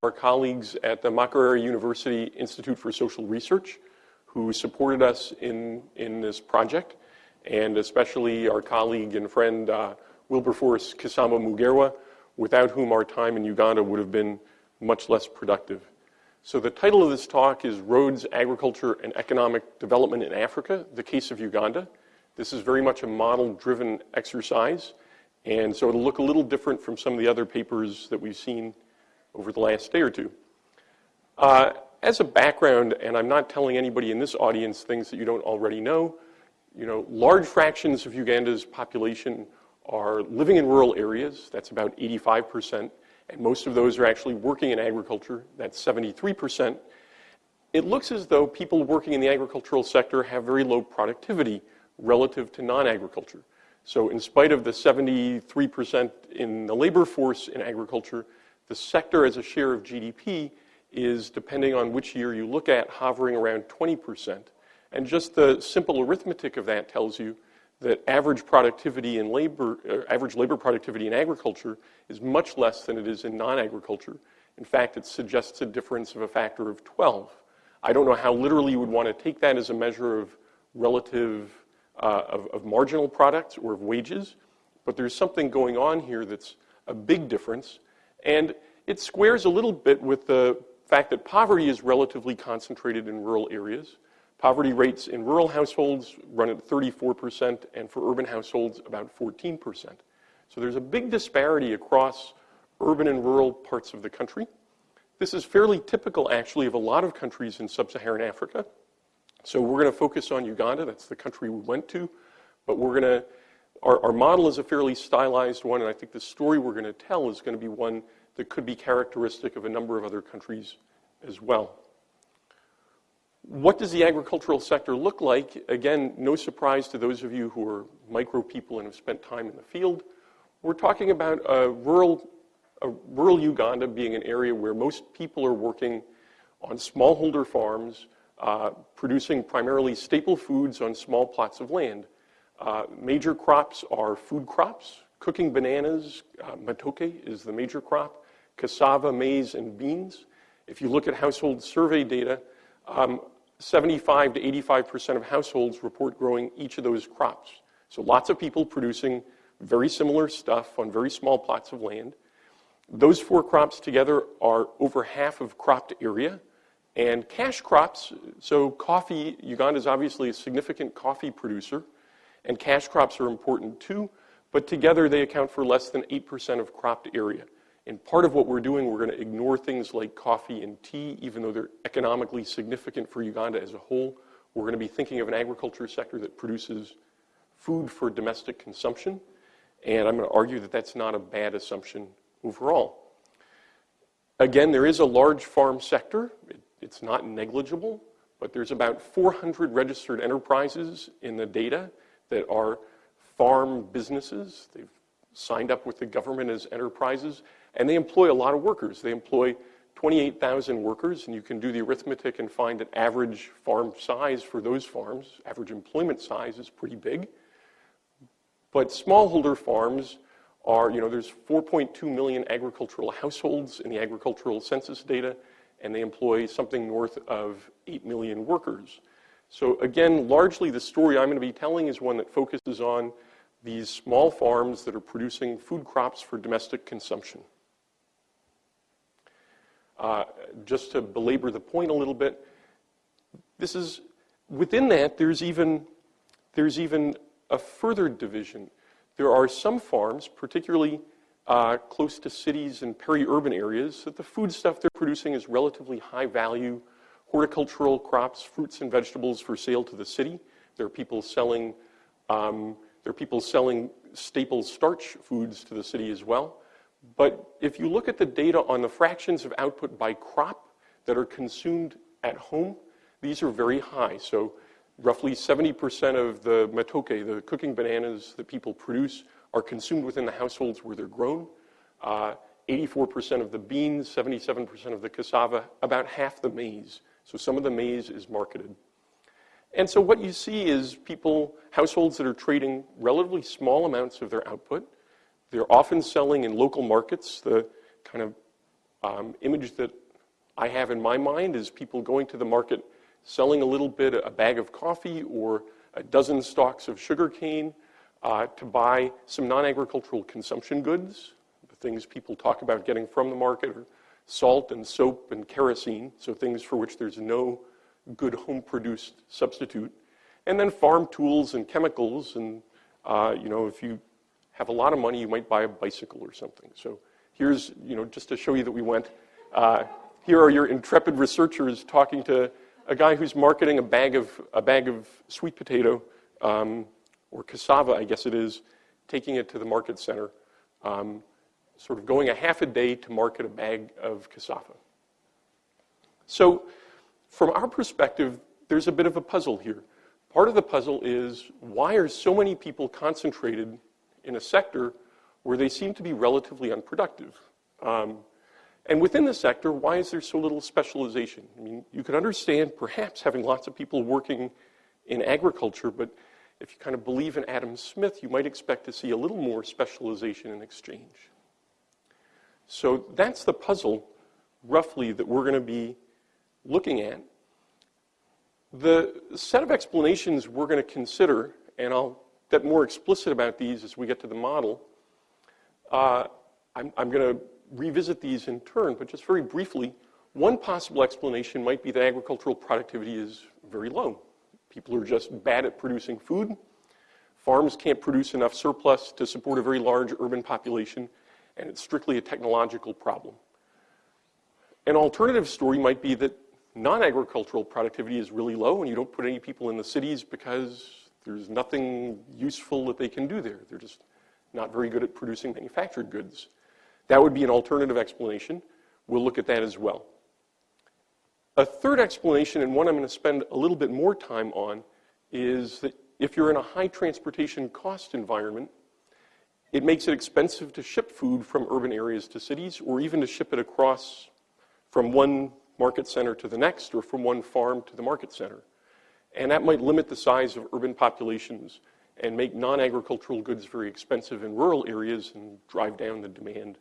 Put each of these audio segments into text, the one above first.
our colleagues at the Makerere University Institute for Social Research who supported us in this project, and especially our colleague and friend Wilberforce Kisama Mugerwa, without whom our time in Uganda would have been much less productive. So the title of this talk is Roads, Agriculture, and Economic Development in Africa, the Case of Uganda. This is very much a model-driven exercise, and so it'll look a little different from some of the other papers that we've seen over the last day or two. As a background, and I'm not telling anybody in this audience things that you don't already know, large fractions of Uganda's population are living in rural areas. That's about 85%. And most of those are actually working in agriculture. That's 73%. It looks as though people working in the agricultural sector have very low productivity relative to non-agriculture. So in spite of the 73% in the labor force in agriculture, the sector as a share of GDP is, depending on which year you look at, hovering around 20%. And just the simple arithmetic of that tells you that average labor productivity in agriculture is much less than it is in non-agriculture. In fact, it suggests a difference of a factor of 12. I don't know how literally you would want to take that as a measure of relative, of marginal products or of wages, but there's something going on here that's a big difference. And it squares a little bit with the fact that poverty is relatively concentrated in rural areas. Poverty rates in rural households run at 34%, and for urban households, about 14%. So there's a big disparity across urban and rural parts of the country. This is fairly typical, actually, of a lot of countries in sub-Saharan Africa. So we're going to focus on Uganda. That's the country we went to. But our model is a fairly stylized one, and I think the story we're going to tell is going to be one that could be characteristic of a number of other countries as well. What does the agricultural sector look like? Again, no surprise to those of you who are micro people and have spent time in the field. We're talking about a rural Uganda being an area where most people are working on smallholder farms, producing primarily staple foods on small plots of land. Major crops are food crops, cooking bananas, matoke is the major crop, cassava, maize, and beans. If you look at household survey data, 75 to 85% of households report growing each of those crops. So lots of people producing very similar stuff on very small plots of land. Those four crops together are over half of cropped area. And cash crops, so coffee, Uganda is obviously a significant coffee producer, and cash crops are important too, but together they account for less than 8% of cropped area. And part of what we're doing, we're going to ignore things like coffee and tea, even though they're economically significant for Uganda as a whole. We're going to be thinking of an agriculture sector that produces food for domestic consumption. And I'm going to argue that that's not a bad assumption overall. Again, there is a large farm sector. It's not negligible, but there's about 400 registered enterprises in the data that are farm businesses. They've signed up with the government as enterprises, and they employ a lot of workers. They employ 28,000 workers, and you can do the arithmetic and find that average farm size for those farms, average employment size is pretty big. But smallholder farms are, there's 4.2 million agricultural households in the agricultural census data, and they employ something north of 8 million workers. So again, largely the story I'm going to be telling is one that focuses on these small farms that are producing food crops for domestic consumption. Just to belabor the point a little bit, within that, there's even a further division. There are some farms, particularly close to cities and peri-urban areas, that the food stuff they're producing is relatively high value, horticultural crops, fruits and vegetables for sale to the city. There are people selling staple starch foods to the city as well. But if you look at the data on the fractions of output by crop that are consumed at home, these are very high. So roughly 70% of the matoke, the cooking bananas that people produce, are consumed within the households where they're grown. 84% of the beans, 77% of the cassava, about half the maize. So some of the maize is marketed. And so what you see is households that are trading relatively small amounts of their output. They're often selling in local markets. The kind of Image that I have in my mind is people going to the market, selling a little bit, a bag of coffee or a dozen stalks of sugar cane to buy some non-agricultural consumption goods, the things people talk about getting from the market are salt and soap and kerosene, so things for which there's no good home-produced substitute. And then farm tools and chemicals, and if you have a lot of money, you might buy a bicycle or something. So here's, just to show you that we went. Here are your intrepid researchers talking to a guy who's marketing a bag of sweet potato, or cassava, I guess it is, taking it to the market center, sort of going a half a day to market a bag of cassava. So from our perspective, there's a bit of a puzzle here. Part of the puzzle is, why are so many people concentrated in a sector where they seem to be relatively unproductive? And within the sector, why is there so little specialization? I mean, you could understand perhaps having lots of people working in agriculture, but if you kind of believe in Adam Smith, you might expect to see a little more specialization and exchange. So that's the puzzle, roughly, that we're going to be looking at. The set of explanations we're going to consider, and I'll get more explicit about these as we get to the model, I'm going to revisit these in turn, but just very briefly, one possible explanation might be that agricultural productivity is very low. People are just bad at producing food. Farms can't produce enough surplus to support a very large urban population, and it's strictly a technological problem. An alternative story might be that non-agricultural productivity is really low, and you don't put any people in the cities because there's nothing useful that they can do there. They're just not very good at producing manufactured goods. That would be an alternative explanation. We'll look at that as well. A third explanation, and one I'm going to spend a little bit more time on, is that if you're in a high transportation cost environment, it makes it expensive to ship food from urban areas to cities, or even to ship it across from one market center to the next, or from one farm to the market center. And that might limit the size of urban populations and make non-agricultural goods very expensive in rural areas and drive down the demand.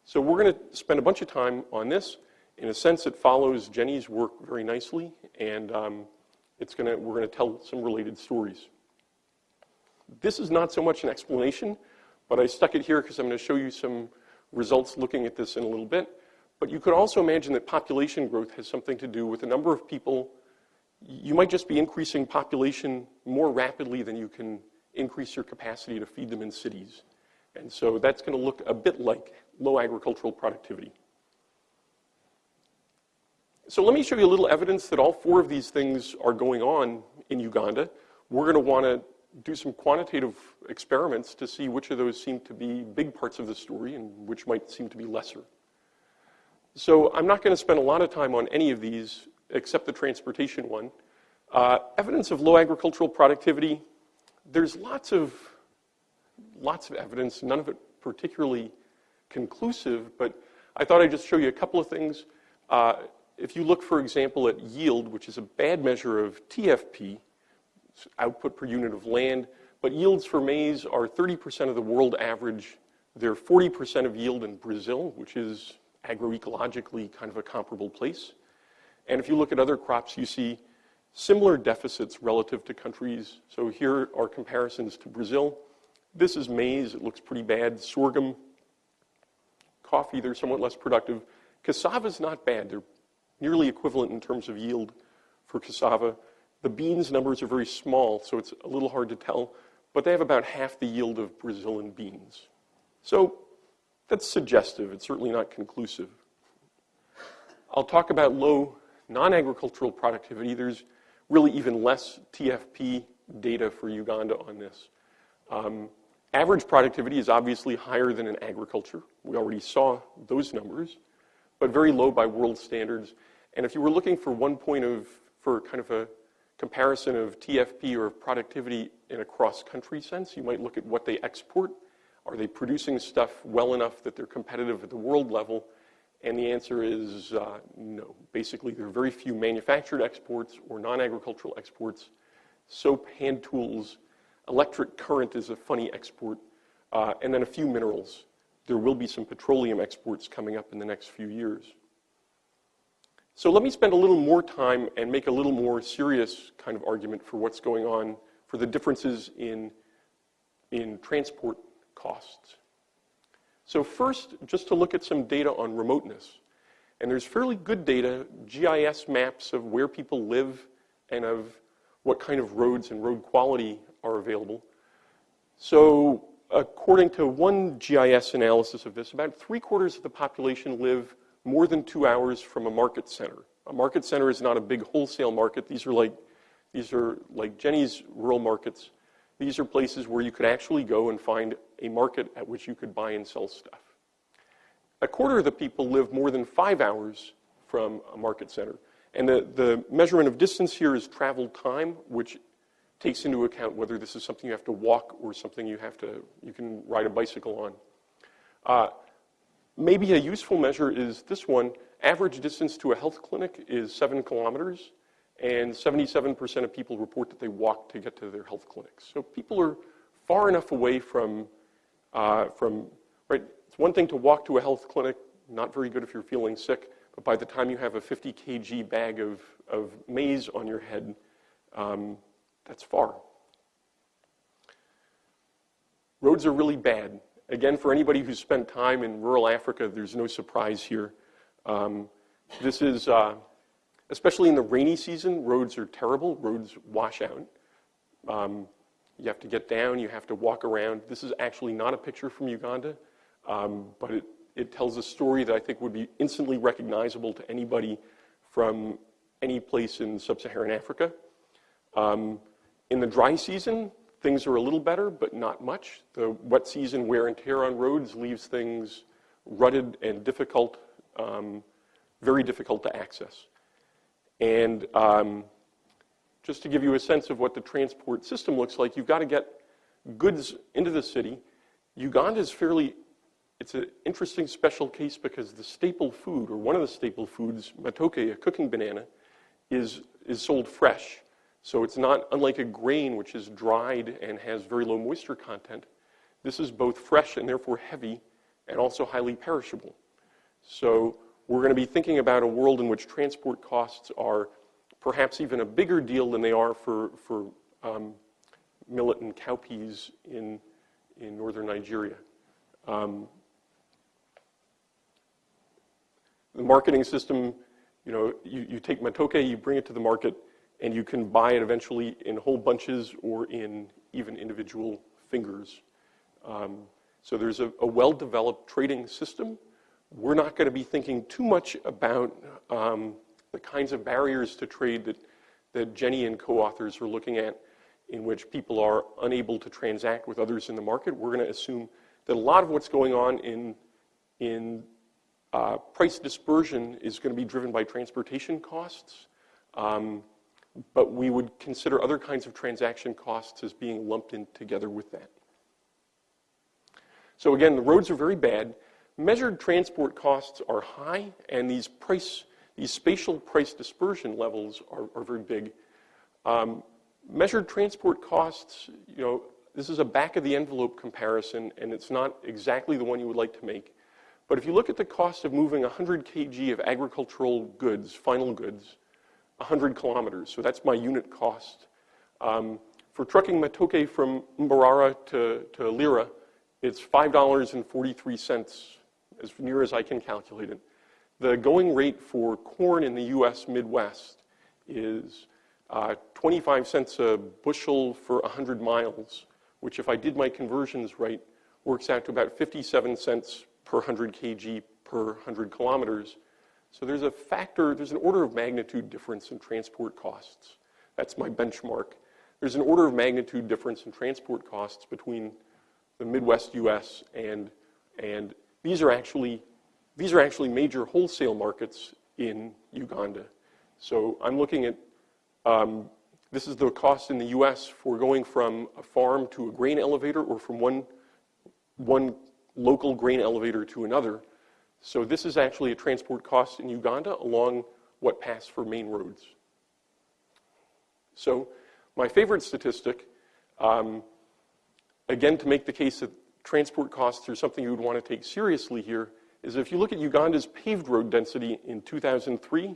So we're going to spend a bunch of time on this. In a sense, it follows Jenny's work very nicely, and we're going to tell some related stories. This is not so much an explanation, but I stuck it here because I'm going to show you some results looking at this in a little bit. But you could also imagine that population growth has something to do with the number of people. You might just be increasing population more rapidly than you can increase your capacity to feed them in cities. And so that's going to look a bit like low agricultural productivity. So let me show you a little evidence that all four of these things are going on in Uganda. We're going to want to do some quantitative experiments to see which of those seem to be big parts of the story and which might seem to be lesser. So I'm not going to spend a lot of time on any of these except the transportation one. Evidence of low agricultural productivity, there's lots of evidence, none of it particularly conclusive, but I thought I'd just show you a couple of things. If you look, for example, at yield, which is a bad measure of TFP, output per unit of land, but yields for maize are 30% of the world average. They're 40% of yield in Brazil, which is agroecologically kind of a comparable place. And if you look at other crops, you see similar deficits relative to countries. So here are comparisons to Brazil. This is maize. It looks pretty bad. Sorghum, coffee, they're somewhat less productive. Cassava is not bad. They're nearly equivalent in terms of yield for cassava. The beans numbers are very small, so it's a little hard to tell, but they have about half the yield of Brazilian beans. So that's suggestive. It's certainly not conclusive. I'll talk about low non-agricultural productivity. There's really even less TFP data for Uganda on this. Average productivity is obviously higher than in agriculture. We already saw those numbers, but very low by world standards. And if you were looking for for kind of a comparison of TFP or productivity in a cross-country sense, you might look at what they export. Are they producing stuff well enough that they're competitive at the world level? And the answer is no. Basically, there are very few manufactured exports or non-agricultural exports. Soap, hand tools, electric current is a funny export, and then a few minerals. there will be some petroleum exports coming up in the next few years. So let me spend a little more time and make a little more serious kind of argument for what's going on, for the differences in transport costs. So first, just to look at some data on remoteness. And there's fairly good data, GIS maps of where people live and of what kind of roads and road quality are available. So according to one GIS analysis of this, about 3/4 of the population live more than 2 hours from a market center. A market center is not a big wholesale market. These are like Jenny's rural markets. These are places where you could actually go and find a market at which you could buy and sell stuff. 1/4 of the people live more than 5 hours from a market center. And the measurement of distance here is travel time, which takes into account whether this is something you have to walk or something you can ride a bicycle on. Maybe a useful measure is this one. Average distance to a health clinic is 7 kilometers, and 77% of people report that they walk to get to their health clinics. So people are far enough away from right? It's one thing to walk to a health clinic, not very good if you're feeling sick, but by the time you have a 50 kg bag of maize on your head, that's far. Roads are really bad. Again, for anybody who's spent time in rural Africa, there's no surprise here. This is, especially in the rainy season, roads are terrible. Roads wash out. You have to get down. You have to walk around. This is actually not a picture from Uganda, but it tells a story that I think would be instantly recognizable to anybody from any place in sub-Saharan Africa. In the dry season, things are a little better, but not much. The wet season wear and tear on roads leaves things rutted and difficult, very difficult to access. And just to give you a sense of what the transport system looks like, you've got to get goods into the city. Uganda is it's an interesting special case because the staple food, or one of the staple foods, matoke, a cooking banana, is sold fresh. So it's not unlike a grain, which is dried and has very low moisture content. This is both fresh and therefore heavy and also highly perishable. So we're going to be thinking about a world in which transport costs are perhaps even a bigger deal than they are for millet and cowpeas in northern Nigeria. The marketing system, you take matoke, you bring it to the market, and you can buy it eventually in whole bunches or in even individual fingers. So there's a well-developed trading system. We're not going to be thinking too much about the kinds of barriers to trade that Jenny and co-authors are looking at, in which people are unable to transact with others in the market. We're going to assume that a lot of what's going on in price dispersion is going to be driven by transportation costs. But we would consider other kinds of transaction costs as being lumped in together with that. So again, the roads are very bad. Measured transport costs are high, and these spatial price dispersion levels are very big. Measured transport costs, this is a back-of-the-envelope comparison, and it's not exactly the one you would like to make. But if you look at the cost of moving 100 kg of agricultural goods, final goods, 100 kilometers, so that's my unit cost. For trucking matoke from Mbarara to Lira, it's $5.43, as near as I can calculate it. The going rate for corn in the U.S. Midwest is 25 cents a bushel for 100 miles, which if I did my conversions right, works out to about 57 cents per 100 kg per 100 kilometers. So there's an order of magnitude difference in transport costs. That's my benchmark. There's an order of magnitude difference in transport costs between the Midwest U.S. and these are actually major wholesale markets in Uganda. So I'm looking at, this is the cost in the U.S. for going from a farm to a grain elevator or from one local grain elevator to another. So this is actually a transport cost in Uganda along what pass for main roads. So my favorite statistic, again, to make the case that transport costs are something you would want to take seriously here is if you look at Uganda's paved road density in 2003,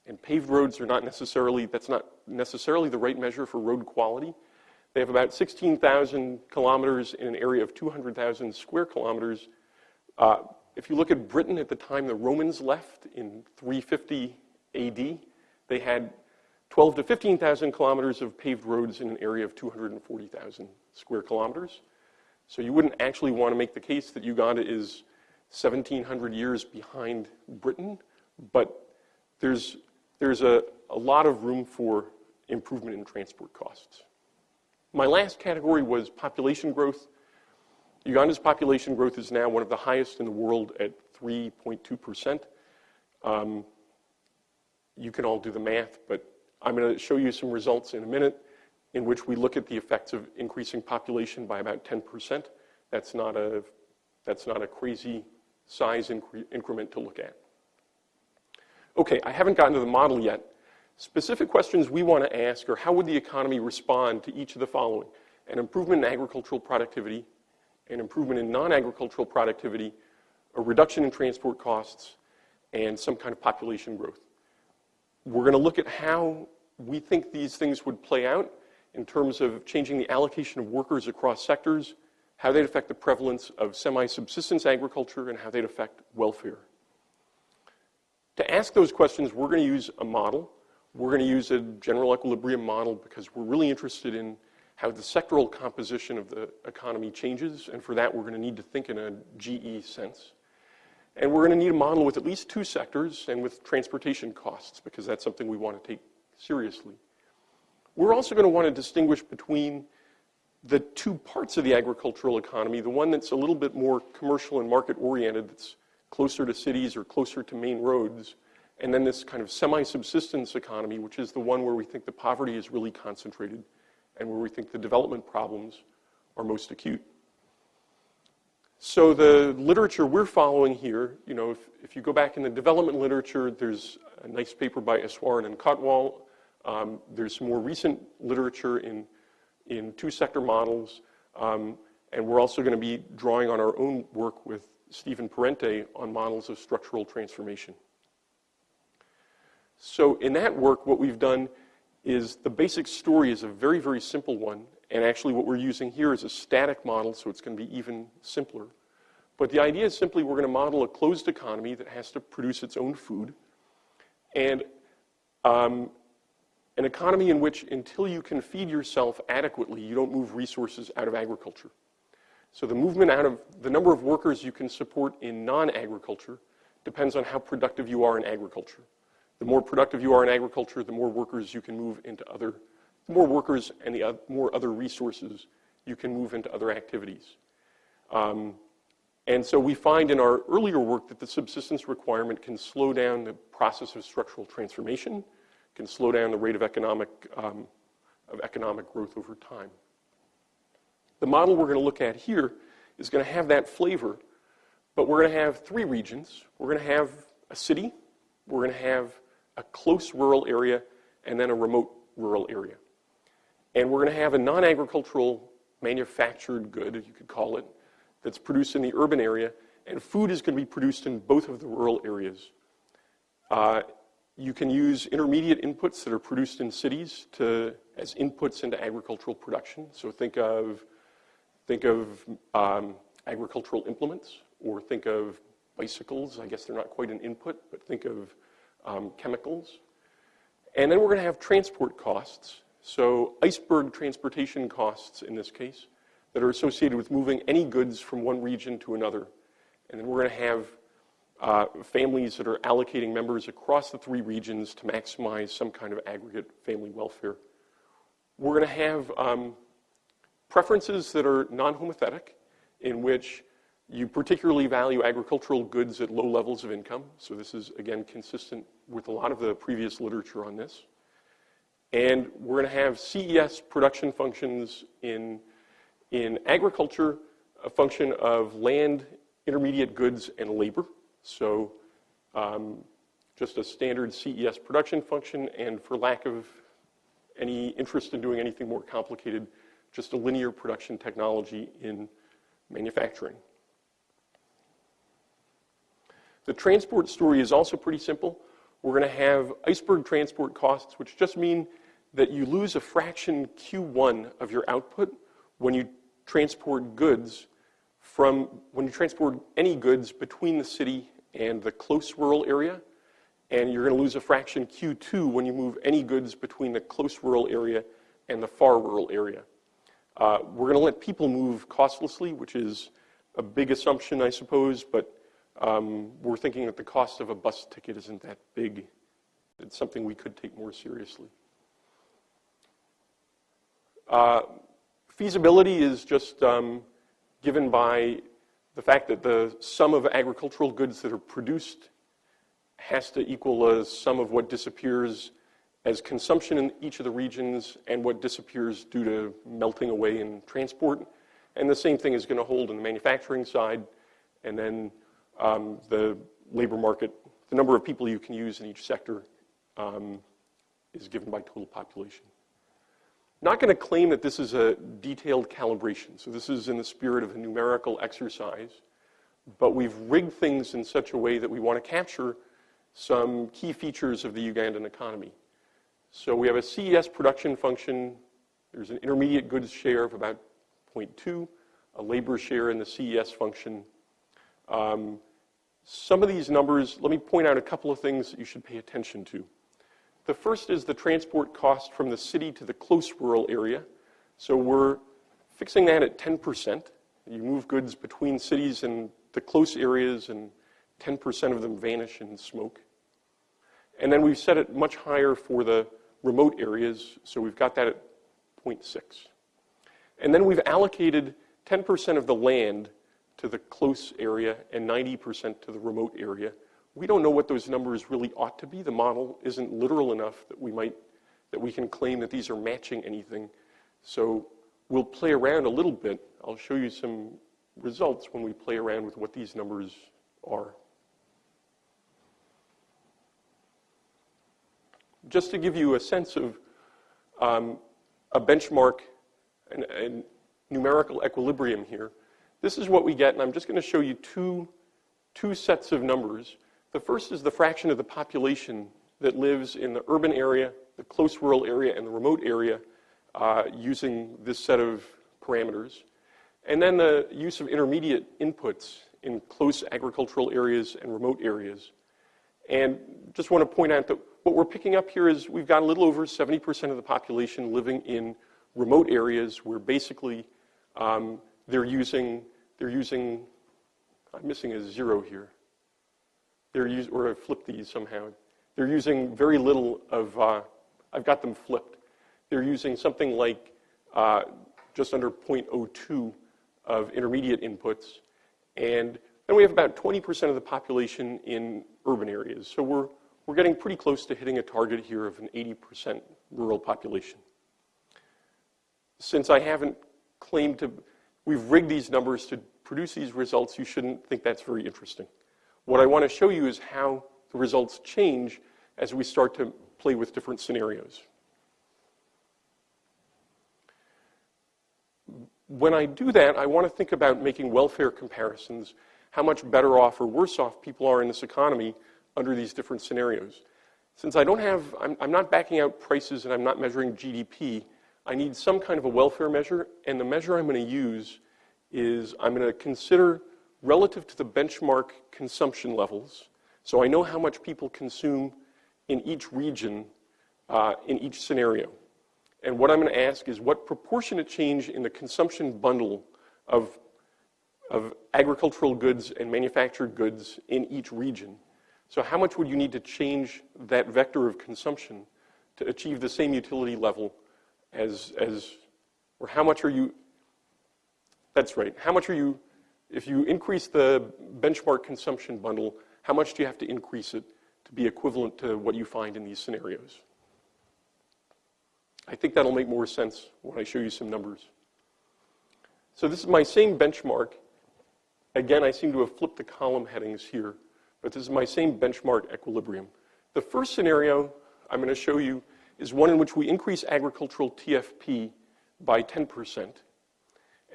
and paved roads are that's not necessarily the right measure for road quality. They have about 16,000 kilometers in an area of 200,000 square kilometers. If you look at Britain at the time the Romans left in 350 AD, they had 12 to 15,000 kilometers of paved roads in an area of 240,000 square kilometers. So you wouldn't actually want to make the case that Uganda is 1,700 years behind Britain, but there's a lot of room for improvement in transport costs. My last category was population growth. Uganda's population growth is now one of the highest in the world at 3.2%. You can all do the math, but I'm going to show you some results in a minute in which we look at the effects of increasing population by about 10%. That's not a crazy size increment to look at. Okay, I haven't gotten to the model yet. Specific questions we want to ask are how would the economy respond to each of the following? An improvement in agricultural productivity, an improvement in non-agricultural productivity, a reduction in transport costs, and some kind of population growth. We're going to look at how we think these things would play out in terms of changing the allocation of workers across sectors, how they'd affect the prevalence of semi-subsistence agriculture, and how they'd affect welfare. To ask those questions, we're going to use a model. We're going to use a general equilibrium model because we're really interested in how the sectoral composition of the economy changes, and for that we're going to need to think in a GE sense. And we're going to need a model with at least two sectors and with transportation costs because that's something we want to take seriously. We're also going to want to distinguish between the two parts of the agricultural economy, the one that's a little bit more commercial and market-oriented, that's closer to cities or closer to main roads, and then this kind of semi-subsistence economy, which is the one where we think the poverty is really concentrated and where we think the development problems are most acute. So the literature we're following here, if you go back in the development literature, there's a nice paper by Eswaran and Kotwal. There's some more recent literature in two-sector models, and we're also going to be drawing on our own work with Stephen Parente on models of structural transformation. So in that work, what we've done is the basic story is a very, very simple one, and actually what we're using here is a static model, so it's going to be even simpler. But the idea is simply we're going to model a closed economy that has to produce its own food, and an economy in which until you can feed yourself adequately, you don't move resources out of agriculture. So the movement out of the number of workers you can support in non-agriculture depends on how productive you are in agriculture. The more productive you are in agriculture, the more workers you can move into the more workers and the more other resources you can move into other activities. And so we find in our earlier work that the subsistence requirement can slow down the process of structural transformation, can slow down the rate of economic growth over time. The model we're going to look at here is going to have that flavor, but we're going to have three regions. We're going to have a city, we're going to have a close rural area, and then a remote rural area. And we're going to have a non-agricultural manufactured good, you could call it, that's produced in the urban area, and food is going to be produced in both of the rural areas. You can use intermediate inputs that are produced in cities as inputs into agricultural production. So think of agricultural implements, or think of bicycles. I guess they're not quite an input, but think of chemicals. And then we're going to have transport costs, so iceberg transportation costs in this case, that are associated with moving any goods from one region to another. And then we're going to have families that are allocating members across the three regions to maximize some kind of aggregate family welfare. We're going to have preferences that are non-homothetic, in which you particularly value agricultural goods at low levels of income. So this is, again, consistent with a lot of the previous literature on this. And we're going to have CES production functions in agriculture, a function of land, intermediate goods, and labor. So just a standard CES production function, and for lack of any interest in doing anything more complicated, just a linear production technology in manufacturing. The transport story is also pretty simple. We're going to have iceberg transport costs, which just mean that you lose a fraction Q1 of your output when you transport goods when you transport any goods between the city and the close rural area, and you're going to lose a fraction Q2 when you move any goods between the close rural area and the far rural area. We're going to let people move costlessly, which is a big assumption, I suppose, but we're thinking that the cost of a bus ticket isn't that big. It's something we could take more seriously. Feasibility is just given by the fact that the sum of agricultural goods that are produced has to equal a sum of what disappears as consumption in each of the regions and what disappears due to melting away in transport. And the same thing is going to hold in the manufacturing side. And then the labor market, the number of people you can use in each sector is given by total population. Not going to claim that this is a detailed calibration. So this is in the spirit of a numerical exercise. But we've rigged things in such a way that we want to capture some key features of the Ugandan economy. So we have a CES production function. There's an intermediate goods share of about 0.2, a labor share in the CES function. Some of these numbers, let me point out a couple of things that you should pay attention to. The first is the transport cost from the city to the close rural area. So we're fixing that at 10%. You move goods between cities and the close areas, and 10% of them vanish in smoke. And then we've set it much higher for the remote areas, so we've got that at 0.6. And then we've allocated 10% of the land to the close area and 90% to the remote area. We don't know what those numbers really ought to be. The model isn't literal enough that we can claim that these are matching anything. So we'll play around a little bit. I'll show you some results when we play around with what these numbers are. Just to give you a sense of a benchmark and numerical equilibrium here, this is what we get, and I'm just going to show you two sets of numbers. The first is the fraction of the population that lives in the urban area, the close rural area, and the remote area using this set of parameters. And then the use of intermediate inputs in close agricultural areas and remote areas. And just want to point out that what we're picking up here is we've got a little over 70% of the population living in remote areas where basically they're using, I'm missing a zero here. Or I flipped these somehow. They're using very little of, I've got them flipped. They're using something like just under 0.02 of intermediate inputs. And then we have about 20% of the population in urban areas. So we're getting pretty close to hitting a target here of an 80% rural population. Since I haven't claimed to, we've rigged these numbers to produce these results, you shouldn't think that's very interesting. What I want to show you is how the results change as we start to play with different scenarios. When I do that, I want to think about making welfare comparisons, how much better off or worse off people are in this economy under these different scenarios. Since I'm not backing out prices and I'm not measuring GDP, I need some kind of a welfare measure, and the measure I'm going to use is I'm going to consider relative to the benchmark consumption levels. So I know how much people consume in each region, in each scenario. And what I'm going to ask is what proportionate change in the consumption bundle of agricultural goods and manufactured goods in each region. So how much would you need to change that vector of consumption to achieve the same utility level or how much are you, that's right, how much are you, if you increase the benchmark consumption bundle, how much do you have to increase it to be equivalent to what you find in these scenarios? I think that'll make more sense when I show you some numbers. So this is my same benchmark. Again, I seem to have flipped the column headings here, but this is my same benchmark equilibrium. The first scenario I'm going to show you is one in which we increase agricultural TFP by 10%.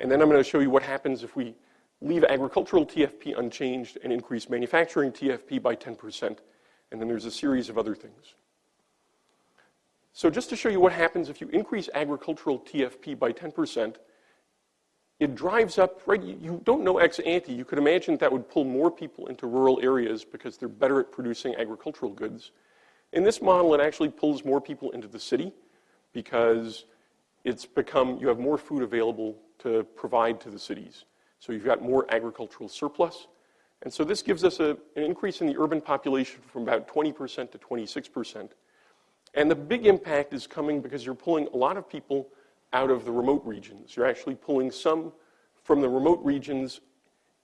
And then I'm going to show you what happens if we leave agricultural TFP unchanged and increase manufacturing TFP by 10%. And then there's a series of other things. So just to show you what happens if you increase agricultural TFP by 10%, it drives up, right, you don't know ex ante. You could imagine that would pull more people into rural areas because they're better at producing agricultural goods. In this model, it actually pulls more people into the city because it's become, you have more food available to provide to the cities. So you've got more agricultural surplus. And so this gives us an increase in the urban population from about 20% to 26%. And the big impact is coming because you're pulling a lot of people out of the remote regions. You're actually pulling some from the remote regions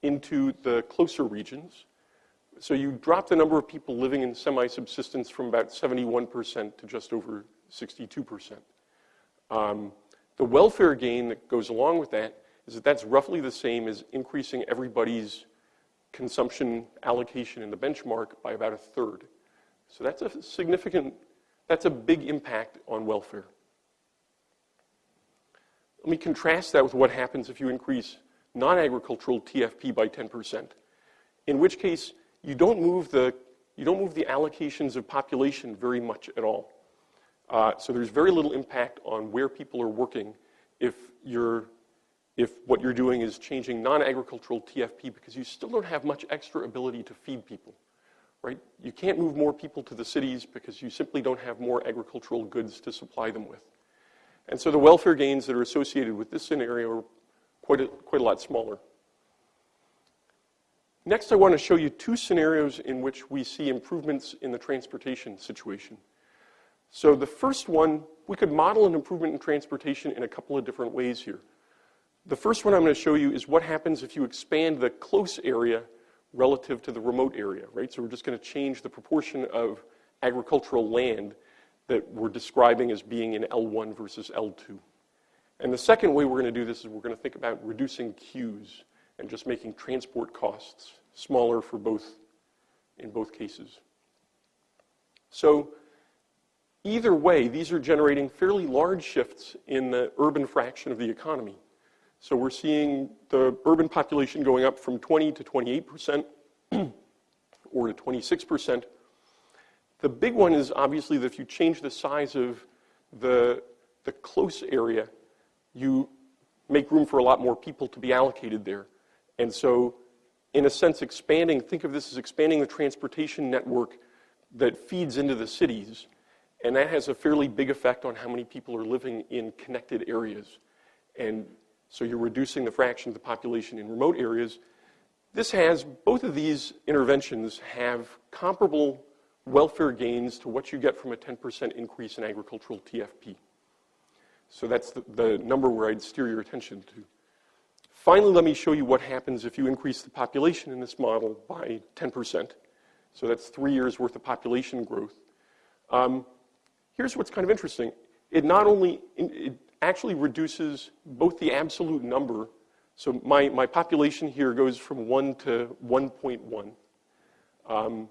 into the closer regions. So you drop the number of people living in semi-subsistence from about 71% to just over 62%. The welfare gain that goes along with that is that that's roughly the same as increasing everybody's consumption allocation in the benchmark by about a third. So that's a significant, that's a big impact on welfare. Let me contrast that with what happens if you increase non-agricultural TFP by 10%, in which case you don't move the allocations of population very much at all. So there's very little impact on where people are working if what you're doing is changing non-agricultural TFP because you still don't have much extra ability to feed people, right? You can't move more people to the cities because you simply don't have more agricultural goods to supply them with. And so the welfare gains that are associated with this scenario are quite a lot smaller. Next, I want to show you two scenarios in which we see improvements in the transportation situation. So the first one, we could model an improvement in transportation in a couple of different ways here. The first one I'm going to show you is what happens if you expand the close area relative to the remote area, right? So we're just going to change the proportion of agricultural land that we're describing as being in L1 versus L2. And the second way we're going to do this is we're going to think about reducing queues and just making transport costs smaller for in both cases. So either way, these are generating fairly large shifts in the urban fraction of the economy. So we're seeing the urban population going up from 20 to 28% or to 26%. The big one is obviously that if you change the size of the close area, you make room for a lot more people to be allocated there. And so, in a sense, think of this as expanding the transportation network that feeds into the cities, and that has a fairly big effect on how many people are living in connected areas. And so you're reducing the fraction of the population in remote areas. Both of these interventions have comparable welfare gains to what you get from a 10% increase in agricultural TFP. So that's the number where I'd steer your attention to. Finally, let me show you what happens if you increase the population in this model by 10%. So that's 3 years worth of population growth. Here's what's kind of interesting. It actually reduces both the absolute number. So my population here goes from 1 to 1.1.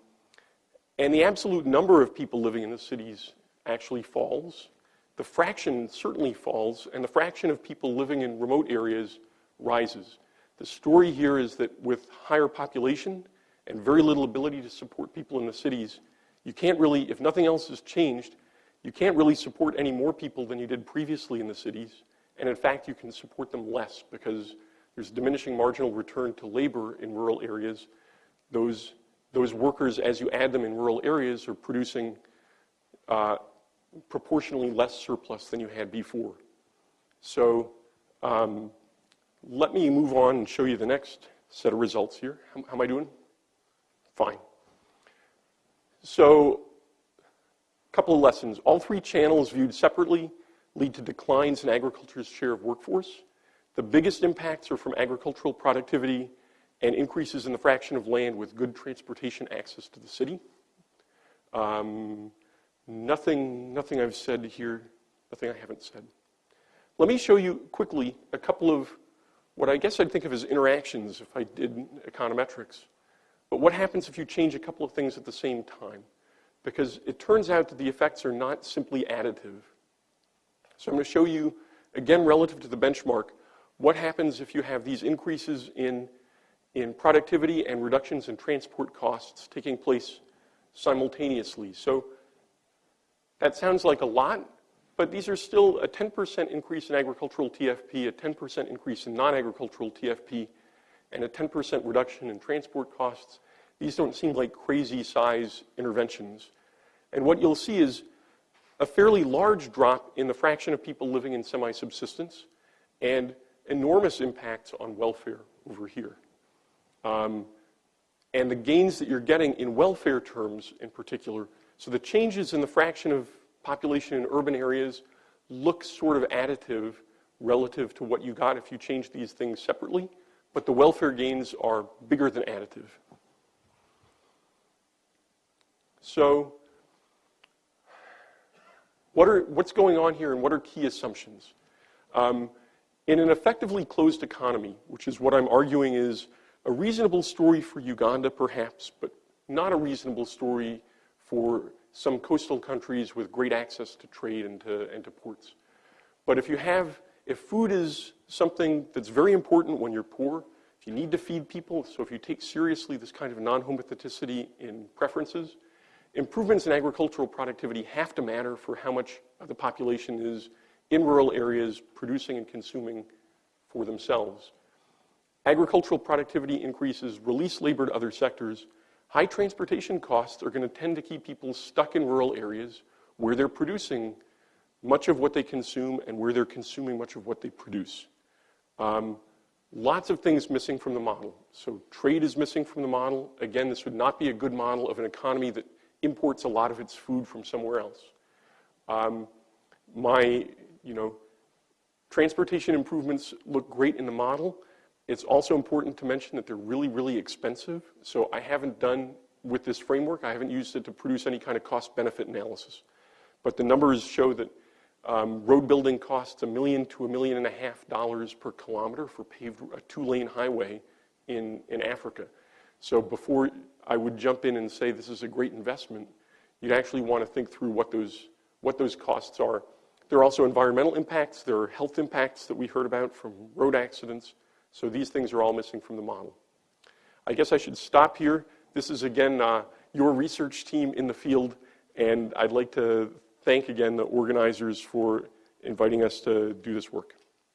And the absolute number of people living in the cities actually falls. The fraction certainly falls, and the fraction of people living in remote areas rises. The story here is that with higher population and very little ability to support people in the cities, you can't really, if nothing else has changed, you can't really support any more people than you did previously in the cities. And in fact, you can support them less because there's diminishing marginal return to labor in rural areas. Those workers, as you add them in rural areas, are producing proportionally less surplus than you had before. So let me move on and show you the next set of results here. How am I doing? Fine. So a couple of lessons. All three channels viewed separately lead to declines in agriculture's share of workforce. The biggest impacts are from agricultural productivity and increases in the fraction of land with good transportation access to the city. Nothing I've said here, nothing I haven't said. Let me show you quickly a couple of what I guess I'd think of as interactions if I did econometrics. But what happens if you change a couple of things at the same time? Because it turns out that the effects are not simply additive. So I'm going to show you, again, relative to the benchmark, What happens if you have these increases in productivity and reductions in transport costs taking place simultaneously? So that sounds like a lot, but these are still a 10% increase in agricultural TFP, a 10% increase in non-agricultural TFP, and a 10% reduction in transport costs. These don't seem like crazy size interventions. And what you'll see is a fairly large drop in the fraction of people living in semi-subsistence and enormous impacts on welfare over here. And the gains that you're getting in welfare terms in particular, so the changes in the fraction of population in urban areas look sort of additive relative to what you got if you change these things separately, but the welfare gains are bigger than additive. So what's going on here and what are key assumptions? In an effectively closed economy, which is what I'm arguing is a reasonable story for Uganda perhaps, but not a reasonable story for some coastal countries with great access to trade and to ports. But if food is something that's very important when you're poor, if you need to feed people, so if you take seriously this kind of non-homotheticity in preferences, improvements in agricultural productivity have to matter for how much of the population is in rural areas producing and consuming for themselves. Agricultural productivity increases release labor to other sectors. High transportation costs are going to tend to keep people stuck in rural areas where they're producing much of what they consume and where they're consuming much of what they produce. Lots of things missing from the model. So trade is missing from the model. Again, this would not be a good model of an economy that imports a lot of its food from somewhere else. Transportation improvements look great in the model. It's also important to mention that they're really, really expensive. So I haven't done, with this framework, I haven't used it to produce any kind of cost-benefit analysis. But the numbers show that road building costs $1 million to $1.5 million per kilometer for paved a 2-lane highway in Africa. So before I would jump in and say this is a great investment, you'd actually want to think through what those costs are. There are also environmental impacts. There are health impacts that we heard about from road accidents. So these things are all missing from the model. I guess I should stop here. This is, again, your research team in the field, and I'd like to thank, again, the organizers for inviting us to do this work.